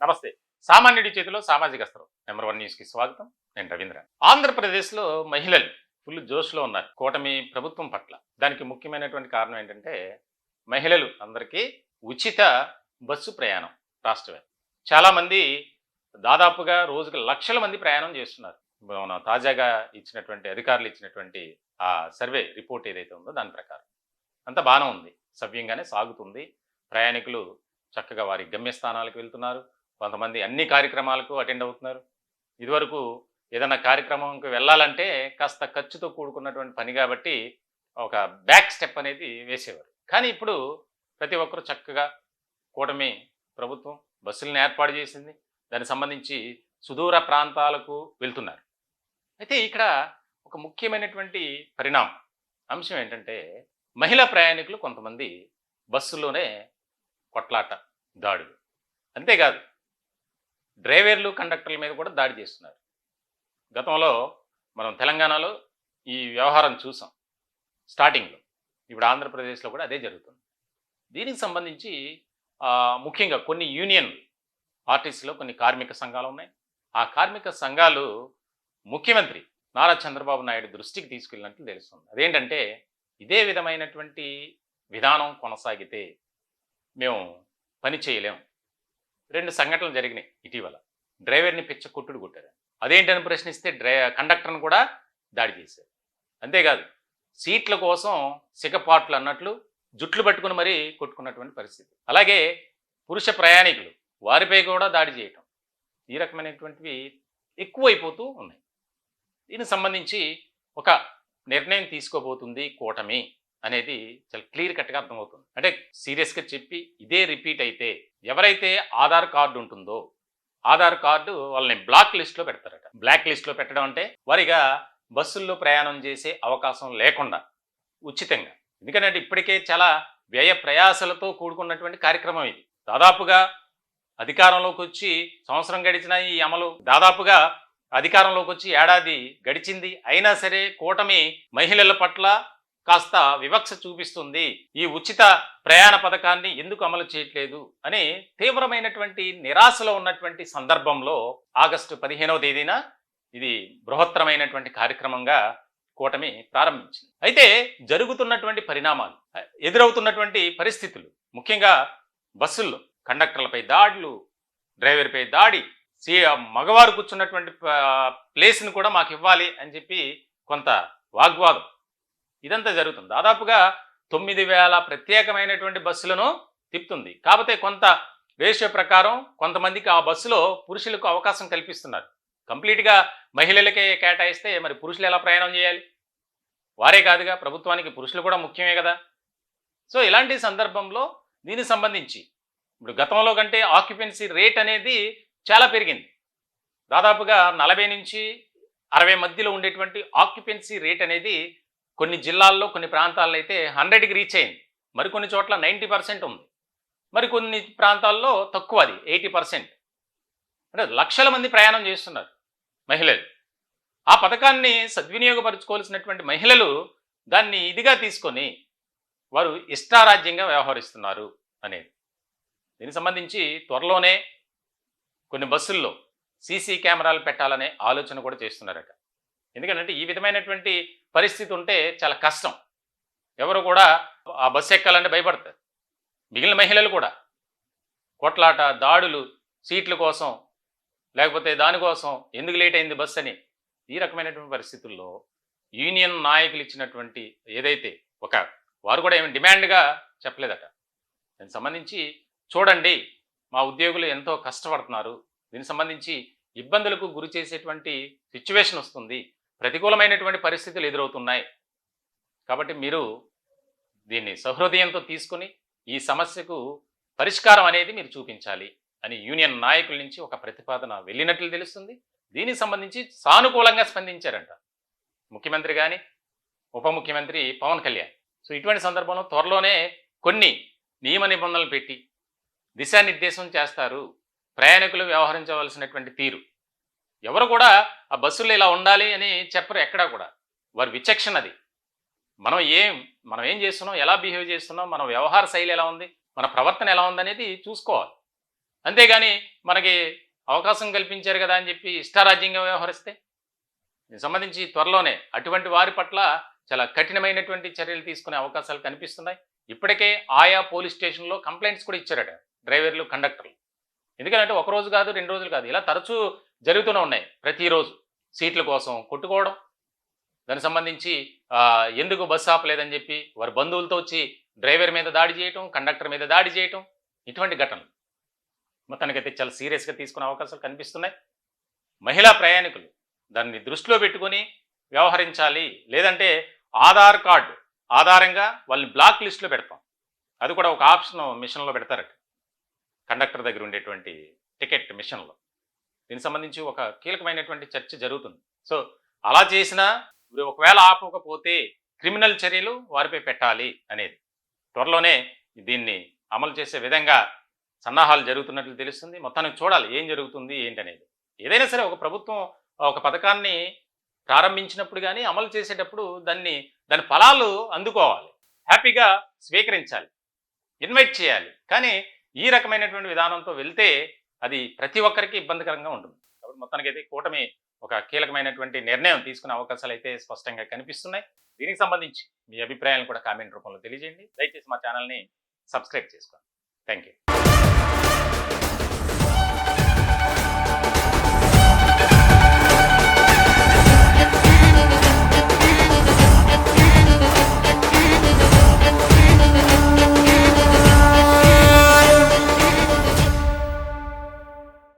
నమస్తే. సామాన్యుడి చేతిలో సామాజిక అస్త్రం నంబర్ 1 న్యూస్‌కి స్వాగతం. నేను రవీంద్ర. ఆంధ్రప్రదేశ్‌లో మహిళలు ఫుల్ జోష్‌లో ఉన్నారు కూటమి ప్రభుత్వం పట్ల. దానికి ముఖ్యమైనటువంటి కారణం ఏంటంటే మహిళలు అందరికీ ఉచిత బస్సు ప్రయాణం రాష్ట్రవ్యాప్తంగా. చాలామంది దాదాపుగా రోజుకి లక్షల మంది ప్రయాణం చేస్తున్నారు. మన తాజాగా ఇచ్చినటువంటి అధికారులు ఇచ్చినటువంటి ఆ సర్వే రిపోర్ట్ ఏదైతే ఉందో దాని ప్రకారం. అంతా బానే ఉంది. సవ్యంగానే సాగుతుంది. ప్రయాణికులు చక్కగా వారి గమ్యస్థానాలకు వెళ్తున్నారు. కొంతమంది అన్ని కార్యక్రమాలకు అటెండ్ అవుతున్నారు. ఇదివరకు ఏదైనా కార్యక్రమంకి వెళ్ళాలంటే కాస్త ఖర్చుతో కూడుకున్నటువంటి పని కాబట్టి ఒక బ్యాక్ స్టెప్ అనేది వేసేవారు. కానీ ఇప్పుడు ప్రతి ఒక్కరు చక్కగా కూటమి ప్రభుత్వం బస్సులను ఏర్పాటు చేసింది. దానికి సంబంధించి సుదూర ప్రాంతాలకు వెళ్తున్నారు. అయితే ఇక్కడ ఒక ముఖ్యమైనటువంటి పరిణామం అంశం ఏంటంటే మహిళా ప్రయాణికులు కొంతమంది బస్సులోనే కొట్లాట, దాడులు. అంతేకాదు డ్రైవర్లు, కండక్టర్ల మీద కూడా దాడి చేస్తున్నారు. గతంలో మనం తెలంగాణలో ఈ వ్యవహారం చూసాం స్టార్టింగ్లో. ఇప్పుడు ఆంధ్రప్రదేశ్లో కూడా అదే జరుగుతుంది. దీనికి సంబంధించి ముఖ్యంగా కొన్ని యూనియన్ ఆర్టీసీలో కొన్ని కార్మిక సంఘాలు ఉన్నాయి. ఆ కార్మిక సంఘాలు ముఖ్యమంత్రి నారా చంద్రబాబు నాయుడు దృష్టికి తీసుకెళ్ళినట్లు తెలుస్తుంది. అదేంటంటే ఇదే విధమైనటువంటి విధానం కొనసాగితే మేము పని చేయలేం. 2 సంఘటనలు జరిగినాయి ఇటీవల. డ్రైవర్ని పిచ్చ కొట్టుడు కొట్టారు. అదేంటని ప్రశ్నిస్తే కండక్టర్ని కూడా దాడి చేశారు. అంతేకాదు సీట్ల కోసం సిగపాట్లు అన్నట్లు జుట్లు పట్టుకుని మరీ కొట్టుకున్నటువంటి పరిస్థితి. అలాగే పురుష ప్రయాణికులు వారిపై కూడా దాడి చేయటం, ఈ రకమైనటువంటివి ఎక్కువైపోతూ ఉన్నాయి. దీనికి సంబంధించి ఒక నిర్ణయం తీసుకోబోతుంది కూటమి అనేది చాలా క్లియర్ కట్గా అర్థమవుతుంది. అంటే సీరియస్గా చెప్పి ఇదే రిపీట్ అయితే ఎవరైతే ఆధార్ కార్డు ఉంటుందో ఆధార్ కార్డు వాళ్ళని బ్లాక్ లిస్ట్లో పెడతారట. బ్లాక్ లిస్ట్లో పెట్టడం అంటే వారిగా బస్సుల్లో ప్రయాణం చేసే అవకాశం లేకుండా ఉచితంగా. ఎందుకంటే ఇప్పటికే చాలా వ్యయ ప్రయాసలతో కూడుకున్నటువంటి కార్యక్రమం ఇది. దాదాపుగా అధికారంలోకి వచ్చి సంవత్సరం గడిచిన ఈ అమలు దాదాపుగా అధికారంలోకి వచ్చి ఏడాది గడిచింది. అయినా సరే కూటమి మహిళల పట్ల కాస్త వివక్ష చూపిస్తుంది. ఈ ఉచిత ప్రయాణ పథకాన్ని ఎందుకు అమలు చేయట్లేదు అని తీవ్రమైనటువంటి నిరాశలో ఉన్నటువంటి సందర్భంలో ఆగస్టు 15వ తేదీన ఇది బృహత్తరమైనటువంటి కార్యక్రమంగా కూటమి ప్రారంభించింది. అయితే జరుగుతున్నటువంటి పరిణామాలు, ఎదురవుతున్నటువంటి పరిస్థితులు, ముఖ్యంగా బస్సుల్లో కండక్టర్లపై దాడులు, డ్రైవర్పై దాడి, మగవారు కూర్చున్నటువంటి ప్లేస్ని కూడా మాకు ఇవ్వాలి అని చెప్పి కొంత వాగ్వాదం, ఇదంతా జరుగుతుంది. దాదాపుగా 9,000 ప్రత్యేకమైనటువంటి బస్సులను తిప్పుతుంది. కాకపోతే కొంత రేషియో ప్రకారం కొంతమందికి ఆ బస్సులో పురుషులకు అవకాశం కల్పిస్తున్నారు. కంప్లీట్గా మహిళలకే కేటాయిస్తే మరి పురుషులు ఎలా ప్రయాణం చేయాలి? వారే కాదుగా, ప్రభుత్వానికి పురుషులు కూడా ముఖ్యమే కదా. సో ఇలాంటి సందర్భంలో దీనికి సంబంధించి ఇప్పుడు గతంలో కంటే ఆక్యుపెన్సీ రేట్ అనేది చాలా పెరిగింది. దాదాపుగా 40 నుంచి 60 మధ్యలో ఉండేటువంటి ఆక్యుపెన్సీ రేట్ అనేది కొన్ని జిల్లాల్లో కొన్ని ప్రాంతాల్లో అయితే 100కి రీచ్ అయింది. మరికొన్ని చోట్ల 90% ఉంది. మరికొన్ని ప్రాంతాల్లో తక్కువ, అది 80%. అంటే లక్షల మంది ప్రయాణం చేస్తున్నారు మహిళలు. ఆ పథకాన్ని సద్వినియోగపరచుకోవాల్సినటువంటి మహిళలు దాన్ని ఇదిగా తీసుకొని వారు ఇష్టారాజ్యంగా వ్యవహరిస్తున్నారు అనేది. దీనికి సంబంధించి త్వరలోనే కొన్ని బస్సుల్లో సీసీ కెమెరాలు పెట్టాలనే ఆలోచన కూడా చేస్తున్నారట. ఎందుకంటే ఈ విధమైనటువంటి పరిస్థితి ఉంటే చాలా కష్టం. ఎవరు కూడా ఆ బస్సు ఎక్కాలంటే భయపడతారు. మిగిలిన మహిళలు కూడా కొట్లాట, దాడులు, సీట్ల కోసం లేకపోతే దానికోసం ఎందుకు లేట్ అయింది బస్సు అని, ఈ రకమైనటువంటి పరిస్థితుల్లో యూనియన్ నాయకులు ఇచ్చినటువంటి ఏదైతే వారు కూడా ఏమి డిమాండ్గా చెప్పలేదట. దానికి సంబంధించి చూడండి మా ఉద్యోగులు ఎంతో కష్టపడుతున్నారు, దీనికి సంబంధించి ఇబ్బందులకు గురి చేసేటువంటి సిచ్యువేషన్ వస్తుంది, ప్రతికూలమైనటువంటి పరిస్థితులు ఎదురవుతున్నాయి, కాబట్టి మీరు దీన్ని సహృదయంతో తీసుకొని ఈ సమస్యకు పరిష్కారం అనేది మీరు చూపించాలి అని యూనియన్ నాయకుల నుంచి ఒక ప్రతిపాదన వెళ్ళినట్లు తెలుస్తుంది. దీనికి సంబంధించి సానుకూలంగా స్పందించారంట ముఖ్యమంత్రి కానీ ఉప ముఖ్యమంత్రి పవన్ కళ్యాణ్. సో ఇటువంటి సందర్భంలో త్వరలోనే కొన్ని నియమ నిబంధనలు పెట్టి దిశానిర్దేశం చేస్తారు. ప్రయాణికులు వ్యవహరించవలసినటువంటి తీరు ఎవరు కూడా ఆ బస్సుల్లో ఇలా ఉండాలి అని చెప్పరు ఎక్కడా కూడా. వారి విచక్షణ అది. మనం ఏం చేస్తున్నాం, ఎలా బిహేవ్ చేస్తున్నాం, మన వ్యవహార శైలి ఎలా ఉంది, మన ప్రవర్తన ఎలా ఉందనేది చూసుకోవాలి. అంతేగాని మనకి అవకాశం కల్పించారు కదా అని చెప్పి ఇష్టారాజ్యంగా వ్యవహరిస్తే దీనికి సంబంధించి త్వరలోనే అటువంటి వారి పట్ల చాలా కఠినమైనటువంటి చర్యలు తీసుకునే అవకాశాలు కనిపిస్తున్నాయి. ఇప్పటికే ఆయా పోలీస్ స్టేషన్లో కంప్లైంట్స్ కూడా ఇచ్చారట డ్రైవర్లు, కండక్టర్లు. ఎందుకంటే ఒక రోజు కాదు, 2 రోజులు కాదు, ఇలా తరచూ జరుగుతూనే ఉన్నాయి. ప్రతిరోజు సీట్ల కోసం కొట్టుకోవడం, దానికి సంబంధించి ఎందుకు బస్సు ఆపలేదని చెప్పి వారి బంధువులతో వచ్చి డ్రైవర్ మీద దాడి చేయటం, కండక్టర్ మీద దాడి చేయటం, ఇటువంటి ఘటనలు మొత్తానికైతే చాలా సీరియస్గా తీసుకునే అవకాశాలు కనిపిస్తున్నాయి. మహిళా ప్రయాణికులు దాన్ని దృష్టిలో పెట్టుకొని వ్యవహరించాలి. లేదంటే ఆధార్ కార్డు ఆధారంగా వాళ్ళని బ్లాక్ లిస్టులో పెడతాం. అది కూడా ఒక ఆప్షన్ మిషన్లో పెడతారట, కండక్టర్ దగ్గర ఉండేటువంటి టికెట్ మిషన్లో. దీనికి సంబంధించి ఒక కీలకమైనటువంటి చర్చ జరుగుతుంది. సో అలా చేసినా ఒకవేళ ఆపకపోతే క్రిమినల్ చర్యలు వారిపై పెట్టాలి అనేది త్వరలోనే దీన్ని అమలు చేసే విధంగా సన్నాహాలు జరుగుతున్నట్లు తెలుస్తుంది. మొత్తానికి చూడాలి ఏం జరుగుతుంది ఏంటనేది. ఏదైనా సరే ఒక ప్రభుత్వం ఒక పథకాన్ని ప్రారంభించినప్పుడు కానీ అమలు చేసేటప్పుడు దాని ఫలాలు అందుకోవాలి, హ్యాపీగా స్వీకరించాలి, ఇన్వైట్ చేయాలి. కానీ ఈ రకమైనటువంటి విధానంతో వెళ్తే అది ప్రతి ఒక్కరికి ఇబ్బందికరంగా ఉంటుంది. కాబట్టి మొత్తానికైతే కూటమి ఒక కీలకమైనటువంటి నిర్ణయం తీసుకునే అవకాశాలు అయితే స్పష్టంగా కనిపిస్తున్నాయి. దీనికి సంబంధించి మీ అభిప్రాయాలను కూడా కామెంట్ రూపంలో తెలియజేయండి. దయచేసి మా ఛానల్ని సబ్స్క్రైబ్ చేసుకోండి. Thank you.